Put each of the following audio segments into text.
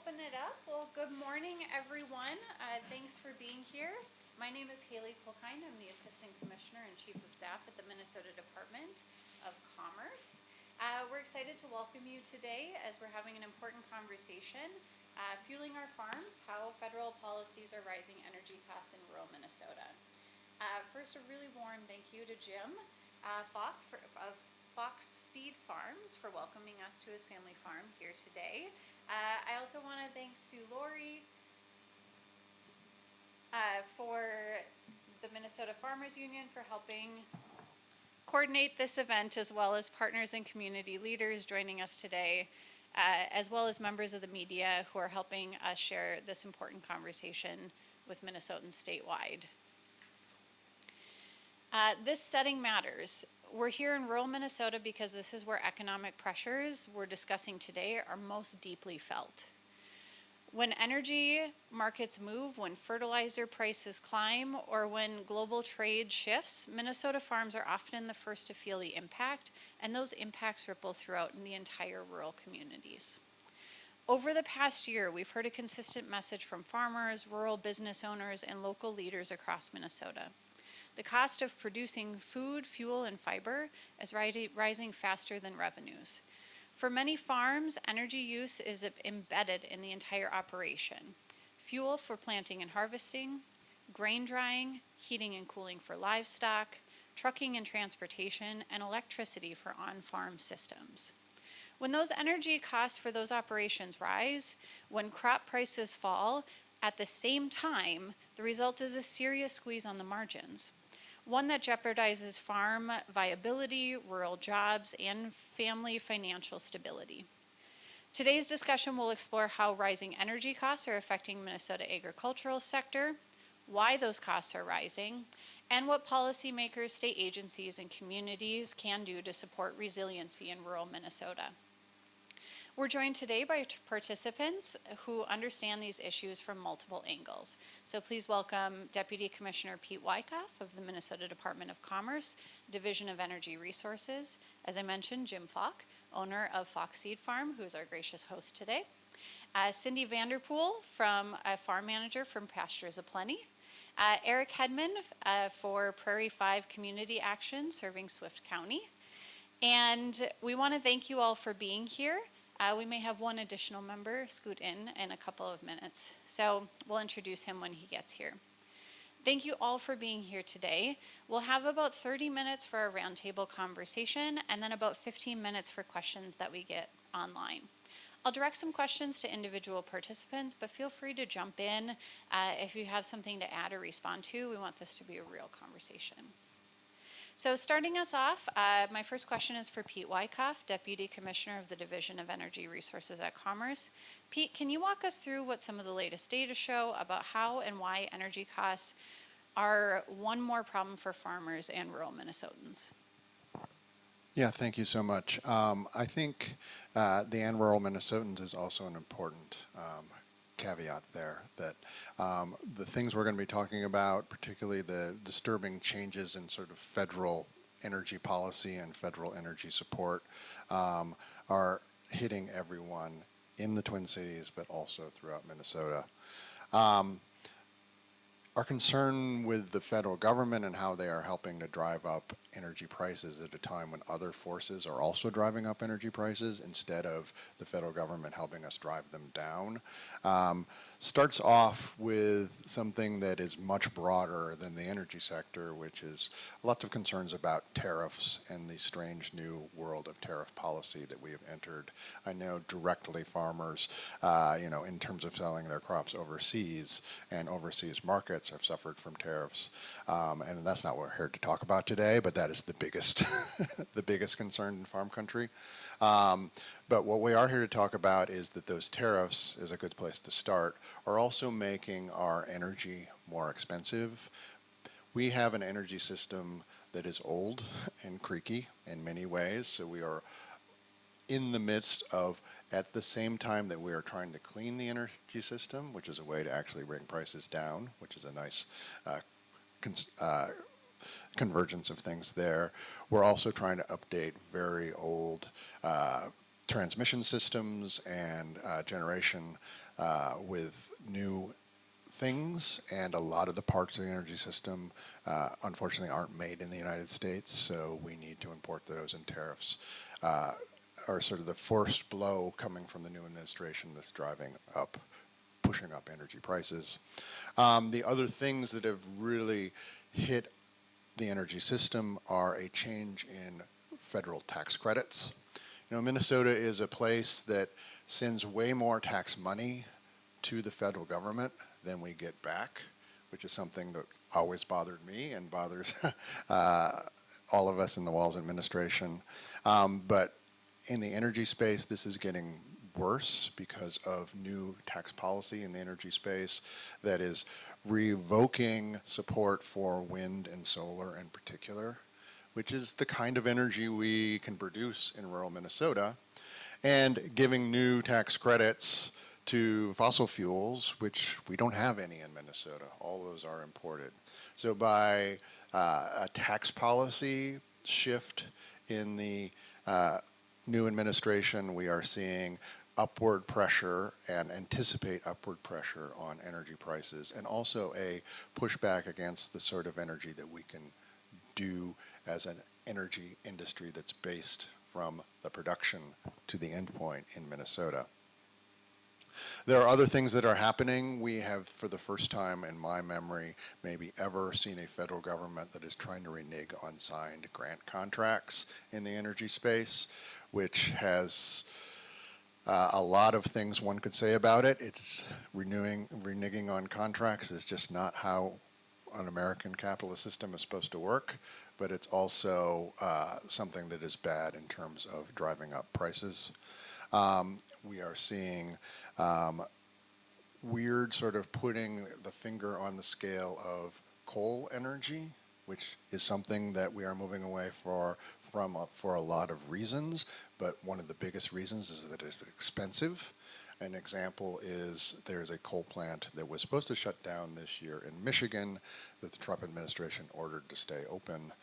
open it up. Well, good morning, everyone. Thanks for being here. My name is Haley Kulkine. I'm the Assistant Commissioner and Chief of Staff at the Minnesota Department of Commerce. We're excited to welcome you today as we're having an important conversation, Fueling Our Farms, How Federal Policies Are Rising Energy Costs in Rural Minnesota. First, a really warm thank you to Jim Falk of Fox Seed Farms for welcoming us to his family farm here today. I also want to thanks to Lori for the Minnesota Farmers Union for helping coordinate this event, as well as partners and community leaders joining us today, as well as members of the media who are helping us share this important conversation with Minnesotans statewide. This setting matters. We're here in rural Minnesota because this is where economic pressures we're discussing today are most deeply felt. When energy markets move, when fertilizer prices climb, or when global trade shifts, Minnesota farms are often the first to feel the impact, and those impacts ripple throughout in the entire rural communities. Over the past year, we've heard a consistent message from farmers, rural business owners, and local leaders across Minnesota. The cost of producing food, fuel, and fiber is rising faster than revenues. For many farms, energy use is embedded in the entire operation. Fuel for planting and harvesting, grain drying, heating and cooling for livestock, trucking and transportation, and electricity for on-farm systems. When those energy costs for those operations rise, when crop prices fall, at the same time, the result is a serious squeeze on the margins, one that jeopardizes farm viability, rural jobs, and family financial stability. Today's discussion will explore how rising energy costs are affecting Minnesota agricultural sector, why those costs are rising, and what policymakers, state agencies, and communities can do to support resiliency in rural Minnesota. We're joined today by participants who understand these issues from multiple angles. So please welcome Deputy Commissioner Pete Wyckoff of the Minnesota Department of Commerce, Division of Energy Resources. As I mentioned, Jim Falk, owner of Fox Seed Farm, who is our gracious host today. Cindy Vanderpool, a farm manager from Pastures A Plenty. Eric Hedman for Prairie 5 Community Action, serving Swift County. And we want to thank you all for being here. We may have one additional member scoot in a couple of minutes. So we'll introduce him when he gets here. Thank you all for being here today. We'll have about 30 minutes for a roundtable conversation and then about 15 minutes for questions that we get online. I'll direct some questions to individual participants, but feel free to jump in if you have something to add or respond to. We want this to be a real conversation. So starting us off, my first question is for Pete Wyckoff, Deputy Commissioner of the Division of Energy Resources at Commerce. Pete, can you walk us through what some of the latest data show about how and why energy costs are one more problem for farmers and rural Minnesotans? Yeah, thank you so much. I think the and rural Minnesotans is also an important caveat there, that the things we're going to be talking about, particularly the disturbing changes in sort of federal energy policy and federal energy support, are hitting everyone in the Twin Cities, but also throughout Minnesota. Our concern with the federal government and how they are helping to drive up energy prices at a time when other forces are also driving up energy prices instead of the federal government helping us drive them down, starts off with something that is much broader than the energy sector, which is lots of concerns about tariffs and the strange new world of tariff policy that we have entered. I know directly farmers, in terms of selling their crops overseas and overseas markets have suffered from tariffs. And that's not what we're here to talk about today, but that is the biggest, the biggest concern in farm country. But what we are here to talk about is that those tariffs, is a good place to start, are also making our energy more expensive. We have an energy system that is old and creaky in many ways, so we are in the midst of, at the same time that we are trying to clean the energy system, which is a way to actually bring prices down, which is a nice convergence of things there. We're also trying to update very old transmission systems and generation with new things, and a lot of the parts of the energy system unfortunately aren't made in the United States, so we need to import those, and tariffs are sort of the first blow coming from the new administration that's pushing up energy prices. The other things that have really hit the energy system are a change in federal tax credits. You know, Minnesota is a place that sends way more tax money to the federal government than we get back, which is something that always bothered me and bothers all of us in the Walz administration. But in the energy space, this is getting worse because of new tax policy in the energy space that is revoking support for wind and solar in particular, which is the kind of energy we can produce in rural Minnesota, and giving new tax credits to fossil fuels, which we don't have any in Minnesota. All those are imported. So by a tax policy shift in the new administration, we are seeing upward pressure and anticipate upward pressure on energy prices, and also a pushback against the sort of energy that we can do as an energy industry that's based from the production to the end point in Minnesota. There are other things that are happening. We have, for the first time in my memory, maybe ever, seen a federal government that is trying to renege on signed grant contracts in the energy space, which has a lot of things one could say about it. It's reneging on contracts is just not how an American capitalist system is supposed to work, but it's also something that is bad in terms of driving up prices. We are seeing weird sort of putting the finger on the scale of coal energy, which is something that we are moving away from for a lot of reasons, but one of the biggest reasons is that it's expensive. An example is there's a coal plant that was supposed to shut down this year in Michigan that the Trump administration ordered to stay open,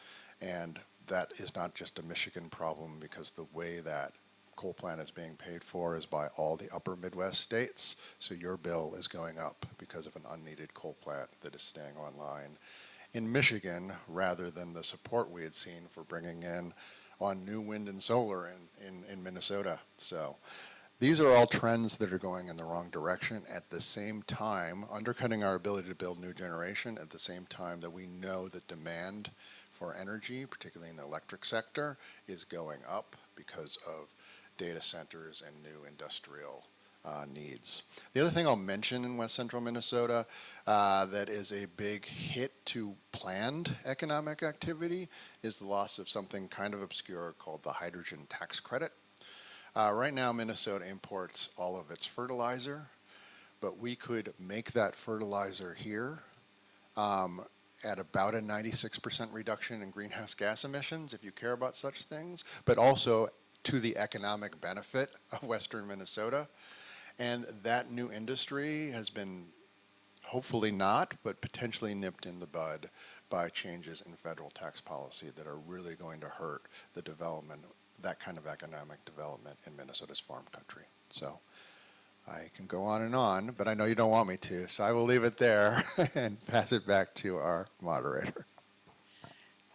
and that is not just a Michigan problem, because the way that coal plant is being paid for is by all the upper Midwest states, so your bill is going up because of an unneeded coal plant that is staying online in Michigan, rather than the support we had seen for bringing in on new wind and solar in Minnesota. So these are all trends that are going in the wrong direction, at the same time undercutting our ability to build new generation, at the same time that we know that demand for energy, particularly in the electric sector, is going up because of data centers and new industrial needs. The other thing I'll mention in West Central Minnesota that is a big hit to planned economic activity is the loss of something kind of obscure called the hydrogen tax credit. Right now, Minnesota imports all of its fertilizer, but we could make that fertilizer here at about a 96% reduction in greenhouse gas emissions, if you care about such things, but also to the economic benefit of Western Minnesota. And that new industry has been, hopefully not, but potentially nipped in the bud by changes in federal tax policy that are really going to hurt the development, that kind of economic development in Minnesota's farm country. So I can go on, but I know you don't want me to, so I will leave it there and pass it back to our moderator.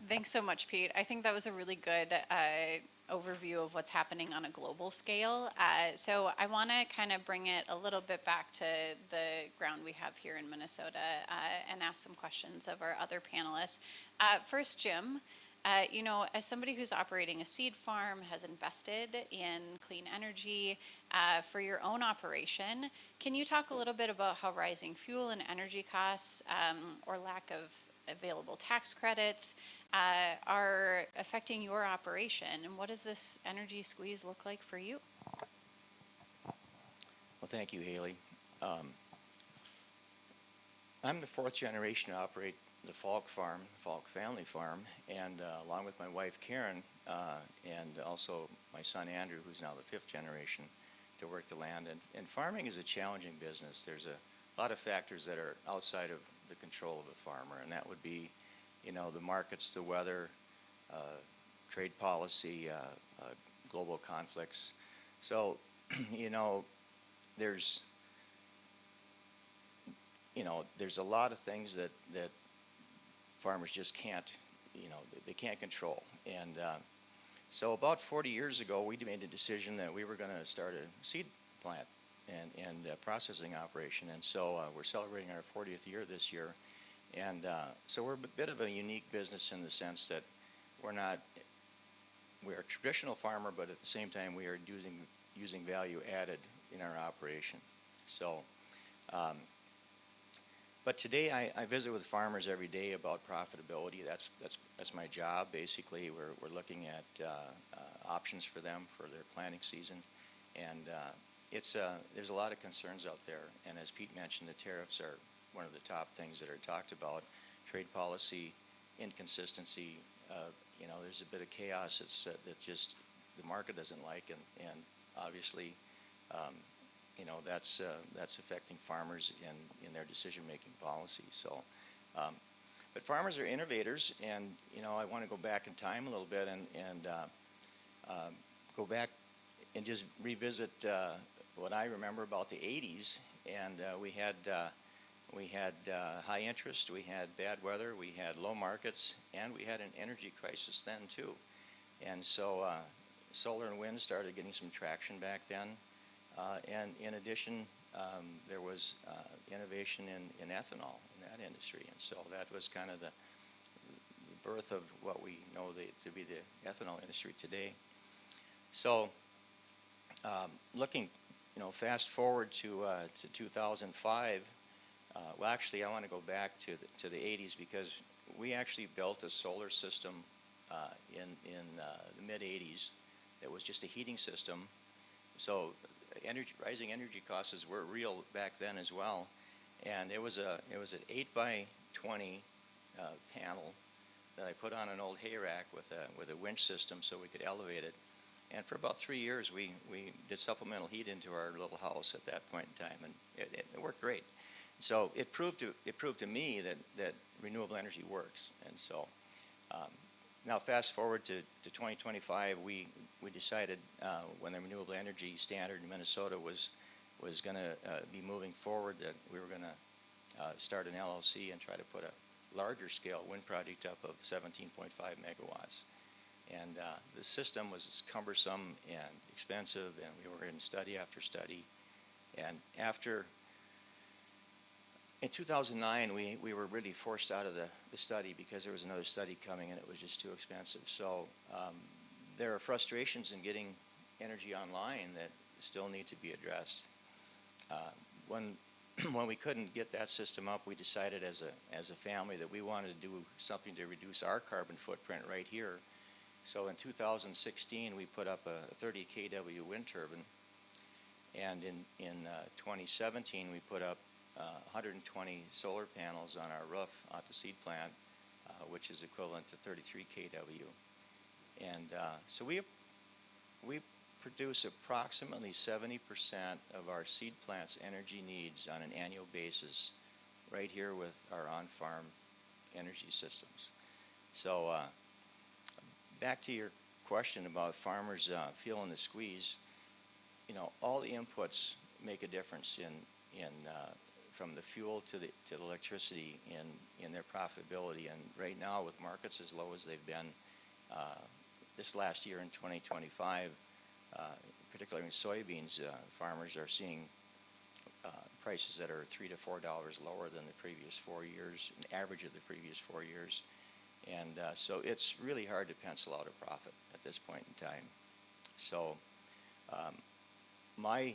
Thanks so much, Pete. I think that was a really good overview of what's happening on a global scale. So I want to kind of bring it a little bit back to the ground we have here in Minnesota and ask some questions of our other panelists. First, Jim, you know, as somebody who's operating a seed farm, has invested in clean energy for your own operation, can you talk a little bit about how rising fuel and energy costs or lack of available tax credits are affecting your operation, and what does this energy squeeze look like for you? Well, thank you, Haley. I'm the fourth generation to operate the Falk farm, Falk family farm, and along with my wife Karen and also my son Andrew, who's now the fifth generation to work the land. And farming is a challenging business. There's a lot of factors that are outside of the control of the farmer, and that would be, you know, the markets, the weather, trade policy, global conflicts. So, you know, there's there's a lot of things that farmers just can't, they can't control. And so about 40 years ago, we made a decision that we were going to start a seed plant and processing operation. And so we're celebrating our 40th year this year. And so we're a bit of a unique business in the sense that we're a traditional farmer, but at the same time we are using value added in our operation. So, but today I visit with farmers every day about profitability. That's my job. Basically, we're looking at options for them for their planting season, and there's a lot of concerns out there. And as Pete mentioned, the tariffs are one of the top things that are talked about. Trade policy inconsistency. There's a bit of chaos that just the market doesn't like, and obviously, that's affecting farmers in their decision-making policy. So, but farmers are innovators, and I want to go back in time a little bit and go back and just revisit what I remember about the '80s. And we had high interest, we had bad weather, we had low markets, and we had an energy crisis then too. And so solar and wind started getting some traction back then. And in addition, there was innovation in ethanol in that industry. And so that was kind of the birth of what we know to be the ethanol industry today. So looking, fast forward to 2005, well, actually, I want to go back to the 80s because we actually built a solar system in the mid 80s that was just a heating system. So rising energy costs were real back then as well, and it was an 8x20 panel that I put on an old hay rack with a winch system so we could elevate it. And for about 3 years, we did supplemental heat into our little house at that point in time, and it worked great. So it proved to me that renewable energy works. And so now fast forward to 2025, we decided when the renewable energy standard in Minnesota was going to be moving forward that we were going to start an LLC and try to put a larger scale wind project up of 17.5 megawatts. And the system was cumbersome and expensive, and we were in study after study. And in 2009, we were really forced out of the study because there was another study coming and it was just too expensive. So there are frustrations in getting energy online that still need to be addressed. When we couldn't get that system up, we decided as a family that we wanted to do something to reduce our carbon footprint right here. So in 2016, we put up a 30 kW wind turbine, and in 2017, we put up 120 solar panels on our roof at the seed plant, which is equivalent to 33 kW. And so we produce approximately 70% of our seed plant's energy needs on an annual basis right here with our on-farm energy systems. So back to your question about farmers feeling the squeeze, all the inputs make a difference in from the fuel to the electricity in their profitability. And right now, with markets as low as they've been this last year in 2025, particularly in soybeans, farmers are seeing prices that are $3 to $4 lower than the previous 4 years, an average of the previous 4 years. And so it's really hard to pencil out a profit at this point in time. So my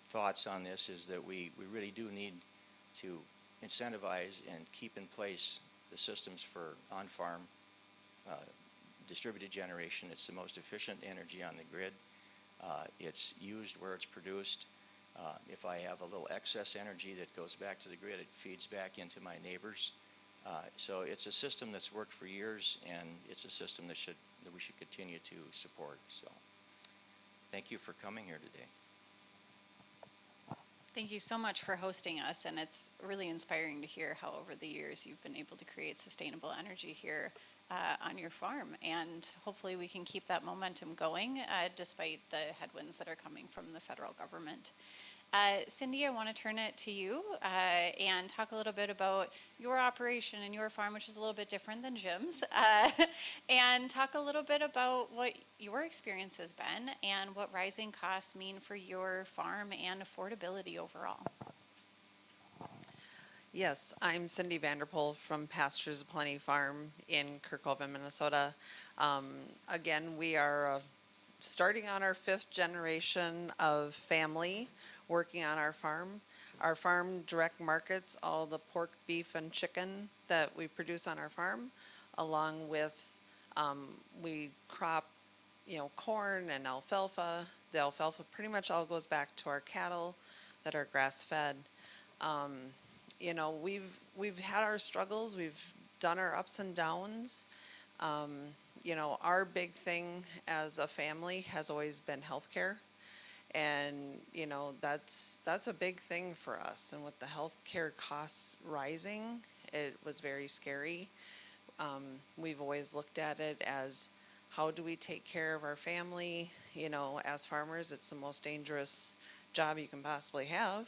thoughts on this is that we really do need to incentivize and keep in place the systems for on-farm distributed generation. It's the most efficient energy on the grid. It's used where it's produced. If I have a little excess energy that goes back to the grid, it feeds back into my neighbors. So it's a system that's worked for years, and it's a system that we should continue to support. So thank you for coming here today. Thank you so much for hosting us, and it's really inspiring to hear how over the years you've been able to create sustainable energy here on your farm, and hopefully we can keep that momentum going despite the headwinds that are coming from the federal government. Cindy, I want to turn it to you and talk a little bit about your operation and your farm, which is a little bit different than Jim's, and talk a little bit about what your experience has been and what rising costs mean for your farm and affordability overall. Yes, I'm Cindy Vanderpool from Pastures of Plenty Farm in Kirkhoven, Minnesota. Again, we are starting on our 5th generation of family working on our farm. Our farm direct markets all the pork, beef, and chicken that we produce on our farm, along with we crop, corn and alfalfa. The alfalfa pretty much all goes back to our cattle that are grass fed. Um, we've had our struggles. We've done our ups and downs. Um, our big thing as a family has always been healthcare, and that's a big thing for us. And with the healthcare costs rising, it was very scary. We've always looked at it as how do we take care of our family? As farmers, it's the most dangerous job you can possibly have.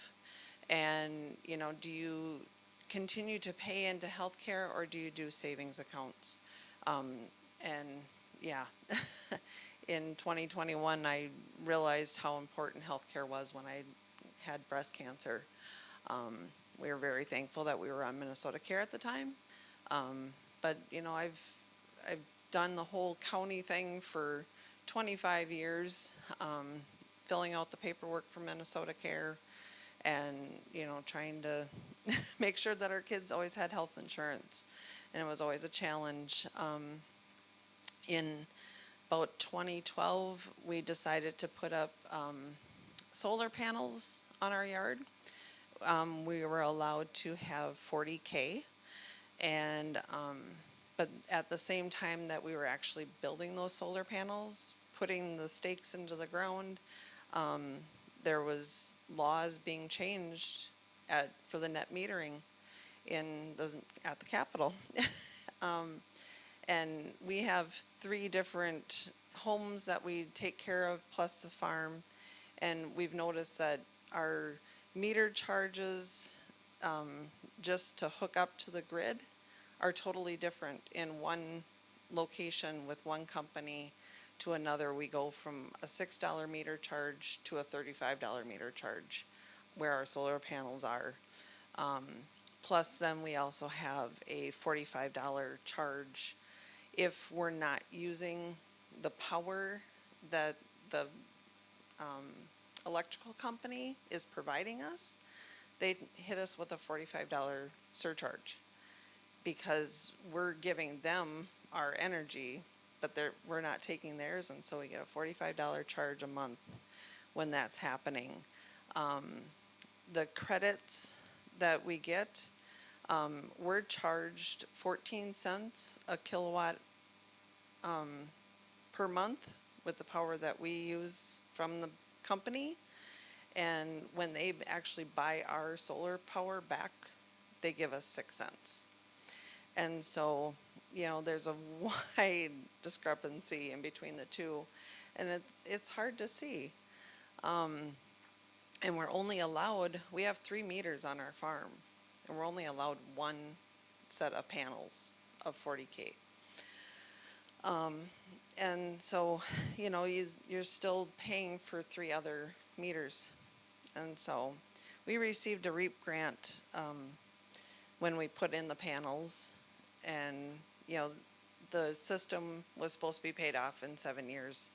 And, do you continue to pay into healthcare or do you do savings accounts? And yeah, in 2021, I realized how important healthcare was when I had breast cancer. We were very thankful that we were on Minnesota Care at the time. But, I've done the whole county thing for 25 years, filling out the paperwork for Minnesota Care, and trying to make sure that our kids always had health insurance, and it was always a challenge. In about 2012, we decided to put up solar panels on our yard. We were allowed to have 40K, and but at the same time that we were actually building those solar panels, putting the stakes into the ground, there was laws being changed for the net metering at the Capitol. And we have 3 different homes that we take care of, plus the farm. And we've noticed that our meter charges just to hook up to the grid are totally different in one location with one company to another. We go from a $6 meter charge to a $35 meter charge where our solar panels are. Plus then we also have a $45 charge if we're not using the power that the electrical company is providing us. They hit us with a $45 surcharge because we're giving them our energy, but we're not taking theirs, and so we get a $45 charge a month when that's happening. The credits that we get, we're charged 14 cents a kilowatt per month with the power that we use from the company. And when they actually buy our solar power back, they give us 6 cents. And so, there's a wide discrepancy in between the two, and it's hard to see. And we have 3 meters on our farm, and we're only allowed 1 set of panels of 40K. And so, you're still paying for 3 other meters. And so we received a REAP grant when we put in the panels, and, the system was supposed to be paid off in 7 years.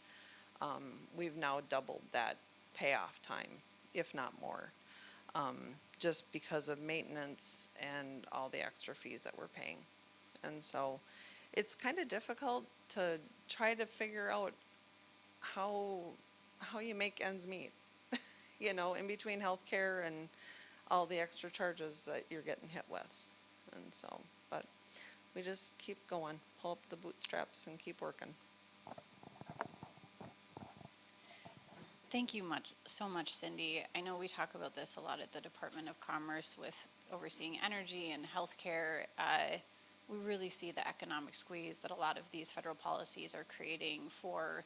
We've now doubled that payoff time, if not more, just because of maintenance and all the extra fees that we're paying. And so it's kind of difficult to try to figure out how you make ends meet, in between healthcare and all the extra charges that you're getting hit with. And so, but we just keep going, pull up the bootstraps and keep working. Thank you so much, Cindy. I know we talk about this a lot at the Department of Commerce with overseeing energy and healthcare. We really see the economic squeeze that a lot of these federal policies are creating for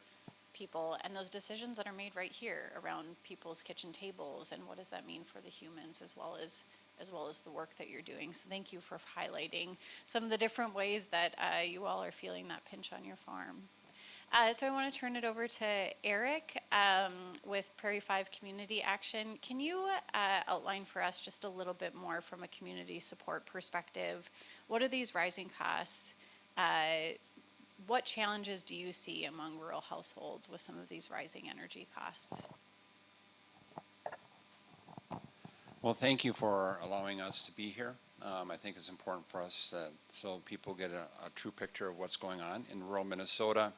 people, and those decisions that are made right here around people's kitchen tables, and what does that mean for the humans as well as the work that you're doing. So thank you for highlighting some of the different ways that you all are feeling that pinch on your farm. So I want to turn it over to Eric with Prairie 5 Community Action. Can you outline for us just a little bit more from a community support perspective? What are these rising costs? What challenges do you see among rural households with some of these rising energy costs? Well, thank you for allowing us to be here. I think it's important for us so people get a true picture of what's going on in rural Minnesota.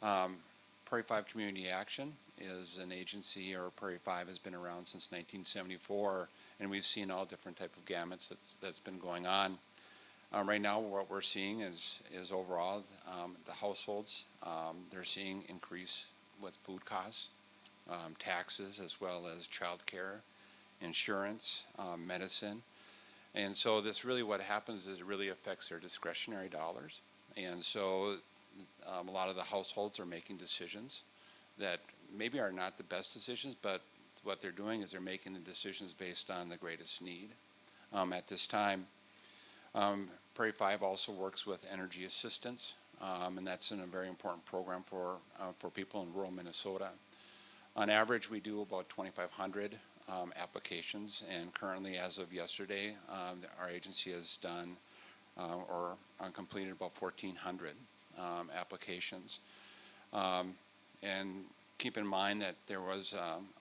Prairie 5 Community Action is an agency, or Prairie 5 has been around since 1974, and we've seen all different type of gamuts that's been going on. Right now, what we're seeing is overall the households, they're seeing increase with food costs, taxes, as well as child care, insurance, medicine. And so this really, what happens is it really affects their discretionary dollars. And so a lot of the households are making decisions that maybe are not the best decisions, but what they're doing is they're making the decisions based on the greatest need at this time. Prairie 5 also works with energy assistance, and that's a very important program for people in rural Minnesota. On average, we do about 2,500 applications, and currently, as of yesterday, our agency has done or completed about 1,400 applications. And keep in mind that there was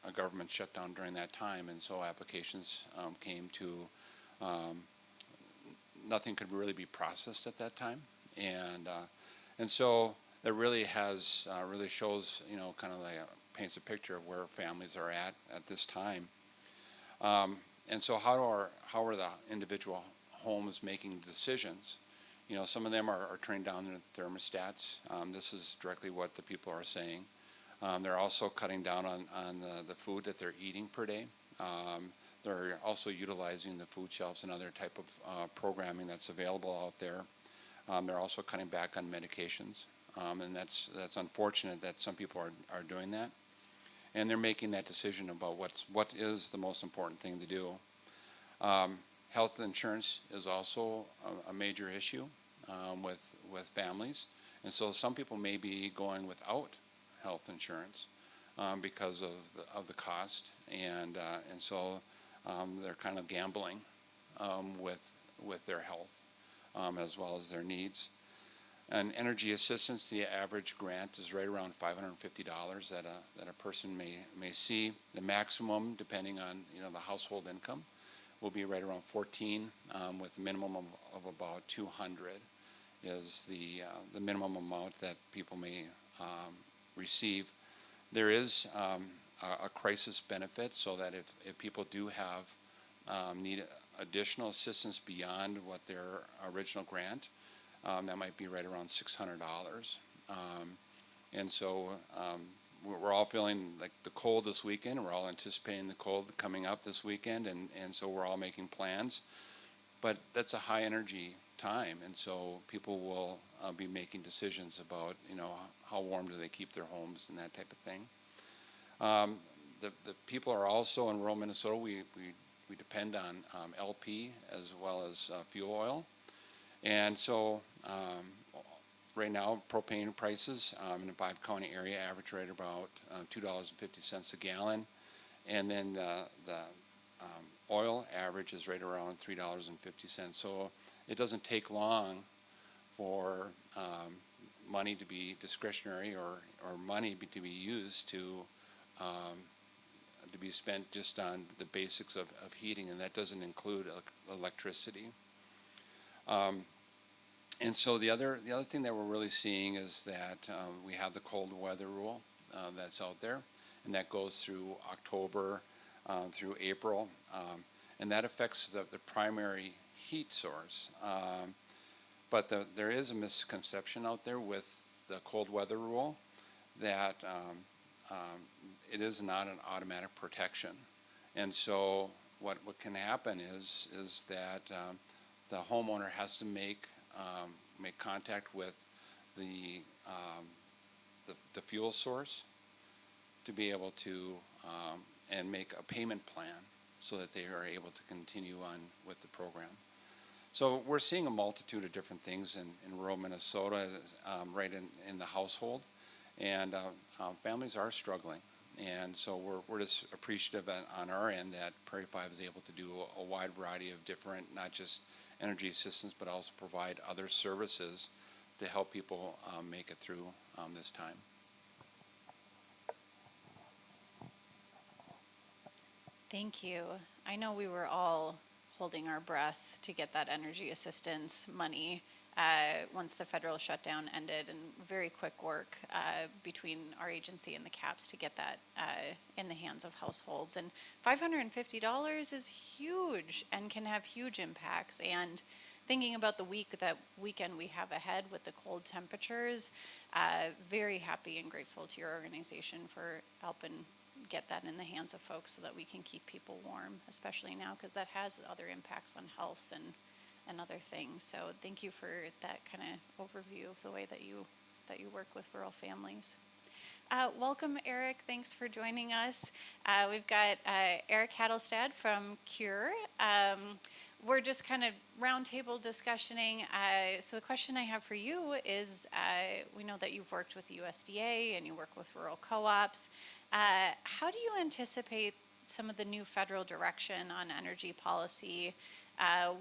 a government shutdown during that time, and so applications came to nothing could really be processed at that time, and so it really has really shows, you know, kind of like paints a picture of where families are at this time. And so how are the individual homes making decisions? You know, some of them are turning down their thermostats. This is directly what the people are saying. They're also cutting down on the food that they're eating per day. They're also utilizing the food shelves and other type of programming that's available out there. They're also cutting back on medications, and that's unfortunate that some people are doing that. And they're making that decision about what is the most important thing to do. Health insurance is also a major issue with families, and so some people may be going without health insurance because of the cost, and so they're kind of gambling with their health as well as their needs. And energy assistance, the average grant is right around $550 that a person may see. The maximum, depending on, you know, the household income, will be right around 14, with a minimum of about 200 is the minimum amount that people may receive. There is a crisis benefit, so that if people do have need additional assistance beyond what their original grant, that might be right around $600. And so we're all feeling like the cold this weekend. We're all anticipating the cold coming up this weekend, and so we're all making plans. But that's a high energy time, and so people will be making decisions about, you know, how warm do they keep their homes and that type of thing. The people are also in rural Minnesota. We depend on LP as well as fuel oil. And so right now, propane prices in the 5-county area average right about $2.50 a gallon. And then the oil average is right around $3.50. So it doesn't take long for money to be discretionary or money to be used to be spent just on the basics of heating, and that doesn't include electricity. And so the other thing that we're really seeing is that we have the cold weather rule that's out there, and that goes through October through April, and that affects the primary heat source. But there is a misconception out there with the cold weather rule that it is not an automatic protection. And so what can happen is that the homeowner has to make contact with the the fuel source to be able to and make a payment plan so that they are able to continue on with the program. So we're seeing a multitude of different things in rural Minnesota, right in the household, and families are struggling. And so we're just appreciative on our end that Prairie 5 is able to do a wide variety of different, not just energy assistance, but also provide other services to help people make it through this time. Thank you. I know we were all holding our breath to get that energy assistance money once the federal shutdown ended, and very quick work between our agency and the CAPS to get that in the hands of households. And $550 is huge and can have huge impacts. And thinking about the weekend we have ahead with the cold temperatures, very happy and grateful to your organization for helping get that in the hands of folks so that we can keep people warm, especially now, because that has other impacts on health and other things. So thank you for that kind of overview of the way that you work with rural families. Welcome, Eric. Thanks for joining us. We've got Eric Hattelstad from CURE. We're just kind of roundtable discussioning. So the question I have for you is, we know that you've worked with the USDA and you work with rural co-ops. How do you anticipate some of the new federal direction on energy policy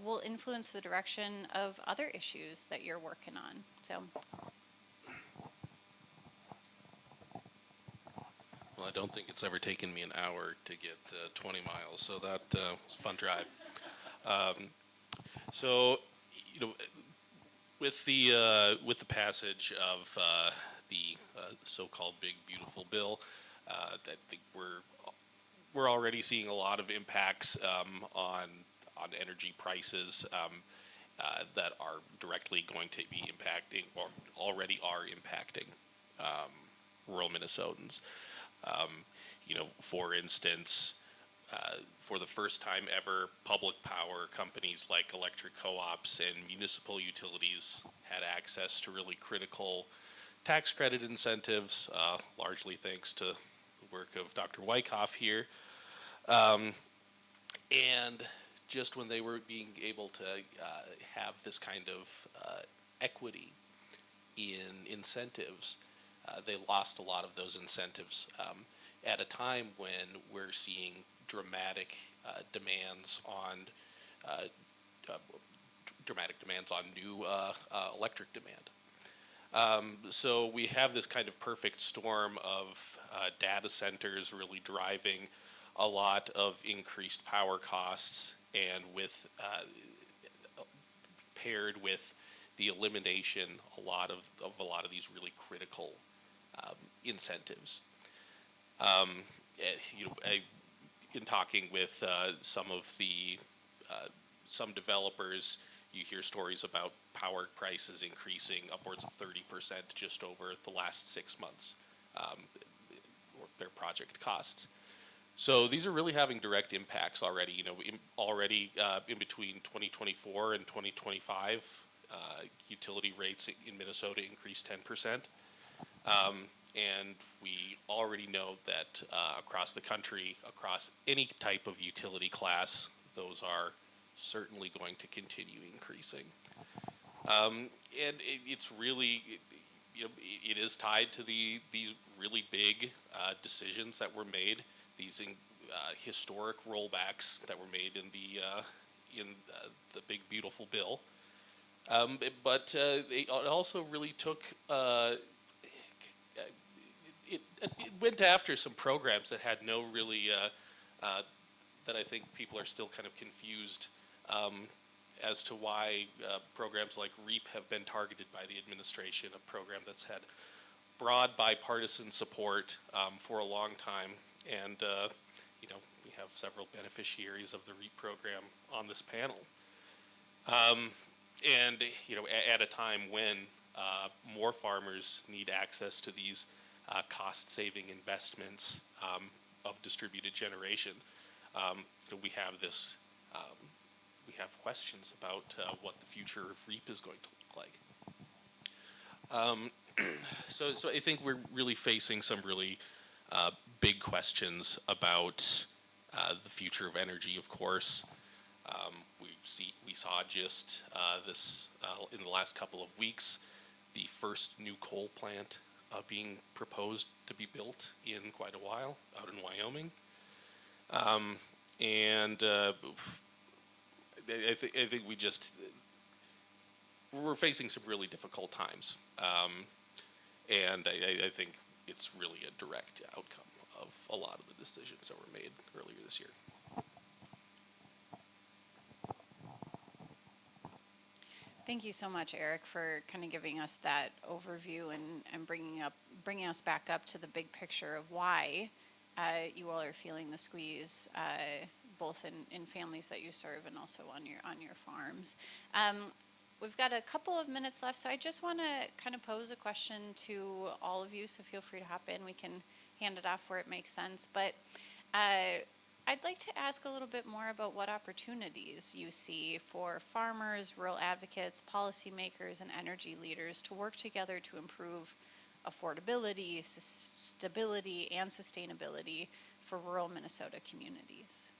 will influence the direction of other issues that you're working on? So. Well, I don't think it's ever taken me an hour to get 20 miles, so that was a fun drive. So, you know, with the passage of the so-called Big Beautiful Bill, I think we're already seeing a lot of impacts on energy prices that are directly going to be impacting, or already are impacting, rural Minnesotans. You know, for instance, for the first time ever, public power companies like electric co-ops and municipal utilities had access to really critical tax credit incentives, largely thanks to the work of Dr. Wyckoff here. And just when they were being able to have this kind of equity in incentives, they lost a lot of those incentives at a time when we're seeing dramatic demands on new electric demand. So we have this kind of perfect storm of data centers really driving a lot of increased power costs, and with paired with the elimination of a lot of these really critical incentives. You know, in talking with some developers, you hear stories about power prices increasing upwards of 30% just over the last 6 months, or their project costs. So these are really having direct impacts already. You know, in between 2024 and 2025, utility rates in Minnesota increased 10%. And we already know that across the country, across any type of utility class, those are certainly going to continue increasing. And it's really, you know, it is tied to these really big decisions that were made, these historic rollbacks that were made in the Big Beautiful Bill. But it also really took. It went after some programs that had no really, that I think people are still kind of confused as to why programs like REAP have been targeted by the administration, a program that's had broad bipartisan support for a long time. And, you know, we have several beneficiaries of the REAP program on this panel. And, you know, at a time when more farmers need access to these cost-saving investments of distributed generation, we have this. We have questions about what the future of REAP is going to look like. So I think we're really facing some really big questions about the future of energy. Of course, we saw just this in the last couple of weeks the first new coal plant being proposed to be built in quite a while out in Wyoming, and I think we're facing some really difficult times. And I think it's really a direct outcome of a lot of the decisions that were made earlier this year. Thank you so much, Eric, for kind of giving us that overview and bringing us back up to the big picture of why you all are feeling the squeeze, both in families that you serve and also on your farms. We've got a couple of minutes left, so I just want to kind of pose a question to all of you, so feel free to hop in. We can hand it off where it makes sense. But I'd like to ask a little bit more about what opportunities you see for farmers, rural advocates, policymakers, and energy leaders to work together to improve affordability, stability, and sustainability for rural Minnesota communities.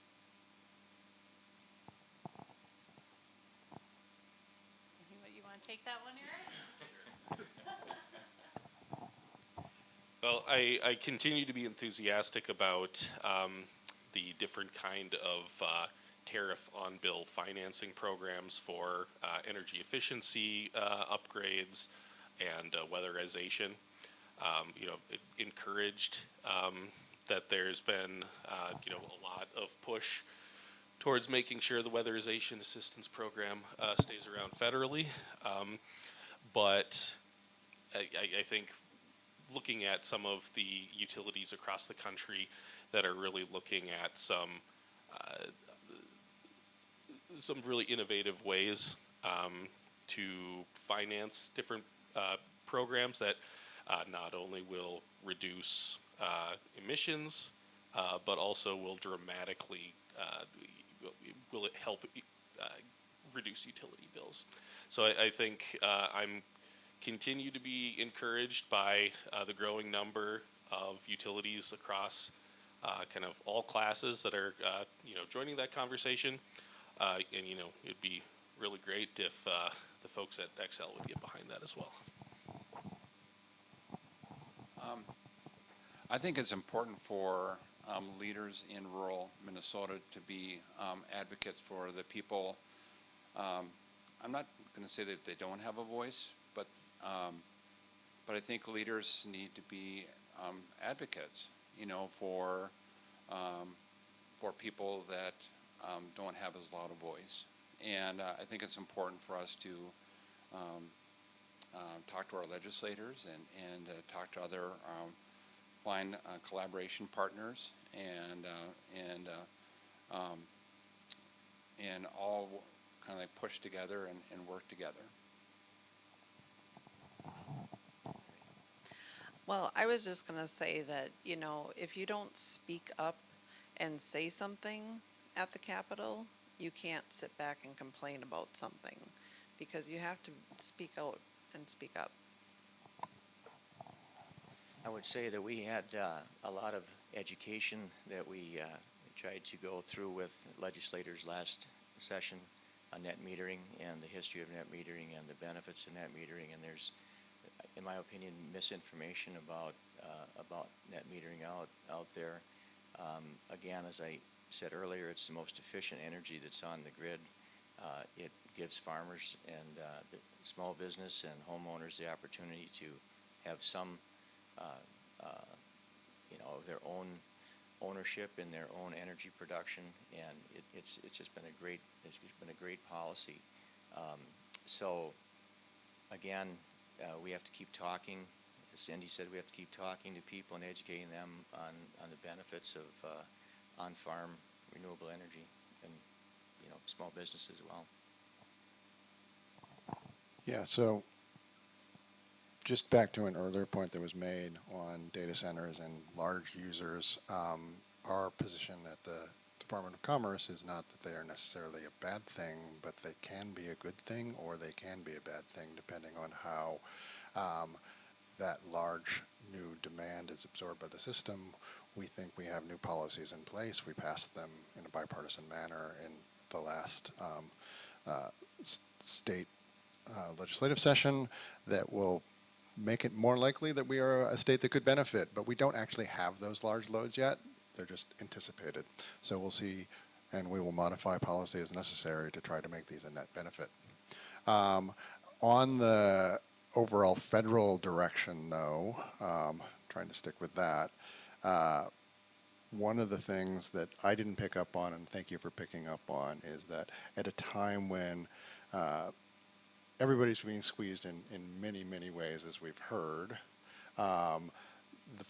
You want to take that one, Eric? Well, I continue to be enthusiastic about the different kind of tariff on bill financing programs for energy efficiency upgrades and weatherization. Encouraged that there's been a lot of push towards making sure the weatherization assistance program stays around federally. But I think looking at some of the utilities across the country that are really looking at some really innovative ways to finance different programs that not only will reduce emissions, but also will dramatically will it help reduce utility bills. So I think I'm continue to be encouraged by the growing number of utilities across kind of all classes that are joining that conversation, and it'd be really great if the folks at XL would get behind that as well. I think it's important for leaders in rural Minnesota to be advocates for the people. I'm not going to say that they don't have a voice, but I think leaders need to be advocates, for people that don't have as loud a voice. And I think it's important for us to talk to our legislators and talk to other find collaboration partners and all kind of like push together and work together. Well, I was just going to say that, if you don't speak up and say something at the Capitol, you can't sit back and complain about something, because you have to speak out and speak up. I would say that we had a lot of education that we tried to go through with legislators last session on net metering and the history of net metering and the benefits of net metering. And there's, in my opinion, misinformation about net metering out there. Again, as I said earlier, it's the most efficient energy that's on the grid. It gives farmers and the small business and homeowners the opportunity to have some of their own ownership in their own energy production, and it's just been a great policy. So again, we have to keep talking. As Cindy said, we have to keep talking to people and educating them on the benefits of on-farm renewable energy and small business as well. Yeah, so just back to an earlier point that was made on data centers and large users, our position at the Department of Commerce is not that they are necessarily a bad thing, but they can be a good thing or they can be a bad thing depending on how that large new demand is absorbed by the system, we think we have new policies in place. We passed them in a bipartisan manner in the last state legislative session that will make it more likely that we are a state that could benefit, but we don't actually have those large loads yet. They're just anticipated. So we'll see, and we will modify policy as necessary to try to make these a net benefit. On the overall federal direction, though, trying to stick with that, one of the things that I didn't pick up on, and thank you for picking up on, is that at a time when everybody's being squeezed in many, many ways, as we've heard, the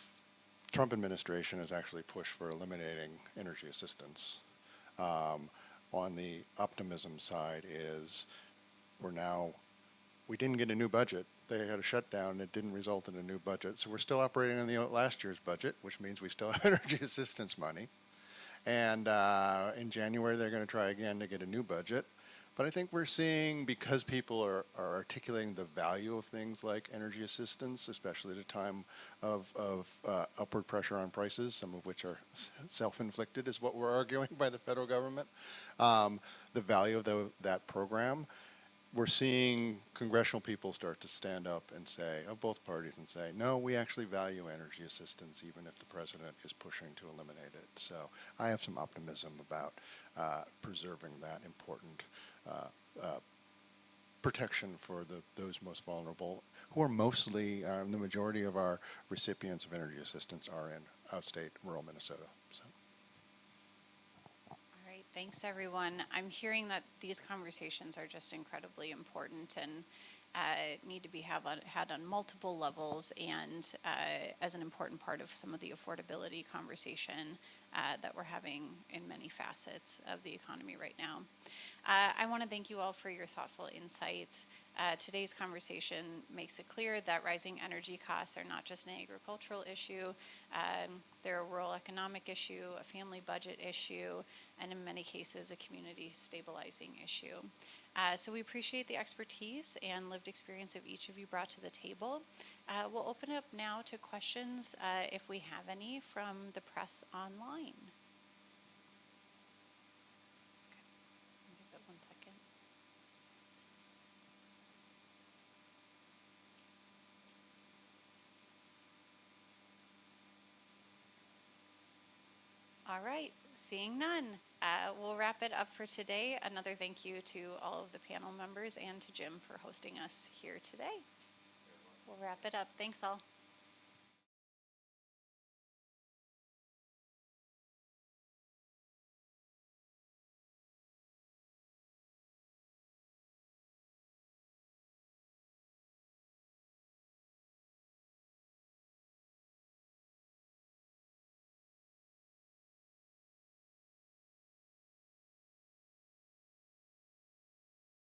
Trump administration has actually pushed for eliminating energy assistance. On the optimism side is we didn't get a new budget. They had a shutdown. It didn't result in a new budget. So we're still operating on the last year's budget, which means we still have energy assistance money. And in January, they're going to try again to get a new budget. But I think we're seeing, because people are articulating the value of things like energy assistance, especially at a time of upward pressure on prices, some of which are self-inflicted, is what we're arguing by the federal government, the value of that program. We're seeing congressional people start to stand up and say, of both parties, and say, no, we actually value energy assistance even if the president is pushing to eliminate it. So I have some optimism about preserving that important protection for those most vulnerable, who are mostly, the majority of our recipients of energy assistance are in outstate rural Minnesota. So. Thanks, everyone. I'm hearing that these conversations are just incredibly important and need to be had on multiple levels, and as an important part of some of the affordability conversation that we're having in many facets of the economy right now. I want to thank you all for your thoughtful insights. Today's conversation makes it clear that rising energy costs are not just an agricultural issue. They're a rural economic issue, a family budget issue, and in many cases, a community stabilizing issue. So we appreciate the expertise and lived experience of each of you brought to the table. We'll open it up now to questions, if we have any, from the press online. Okay. Give it 1 second. All right, seeing none, we'll wrap it up for today. Another thank you to all of the panel members and to Jim for hosting us here today. We'll wrap it up. Thanks all.